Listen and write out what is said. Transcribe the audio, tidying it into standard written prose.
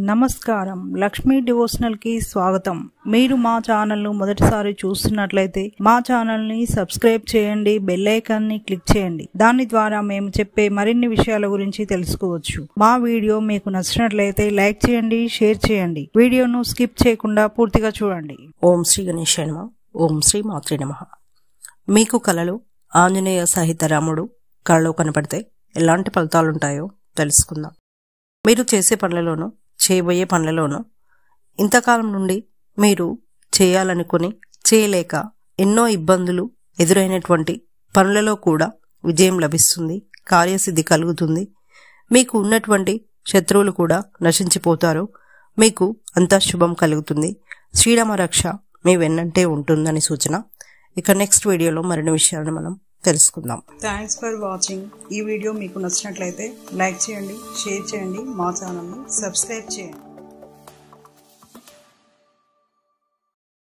నమస్కారం, లక్ష్మీ డివోషనల్ కి స్వాగతం. మీరు మా ఛానల్ ను మొదటిసారి చూస్తున్నట్లయితే మా ఛానల్ ని సబ్స్క్రైబ్ చేయండి, బెల్ ఐకాన్ ని క్లిక్ చేయండి. దాని ద్వారా మేము చెప్పే మరిన్ని విషయాల గురించి తెలుసుకోవచ్చు. మా వీడియో మీకు నచ్చినట్లయితే లైక్ చేయండి, షేర్ చేయండి. వీడియోను స్కిప్ చేయకుండా పూర్తిగా చూడండి. ఓం శ్రీ గణేశాయ నమః. ఓం శ్రీ మాత్రే నమః. మీకు కలలో ఆంజనేయ సహిత రాముడు కలలో కనపడితే ఎలాంటి ఫలితాలుంటాయో తెలుసుకుందాం. మీరు చేసే పనులలోనూ చేయబోయే పనులలోనూ ఇంతకాలం నుండి మీరు చేయాలనుకుని చేయలేక ఎన్నో ఇబ్బందులు ఎదురైనటువంటి పనులలో కూడా విజయం లభిస్తుంది, కార్యసిద్ధి కలుగుతుంది. మీకు ఉన్నటువంటి శత్రువులు కూడా నశించిపోతారు. మీకు అంతా శుభం కలుగుతుంది. శ్రీరామ రక్ష మీ వెన్నంటే ఉంటుందని సూచన. ఇక నెక్స్ట్ వీడియోలో మరిన్ని విషయాలను మనం తెలుసుకుందాం. Thanks for watching. ఈ వీడియో మీకు నచ్చినట్లయితే లైక్ చేయండి, షేర్ చేయండి, మా ఛానల్ని సబ్స్క్రైబ్ చేయండి.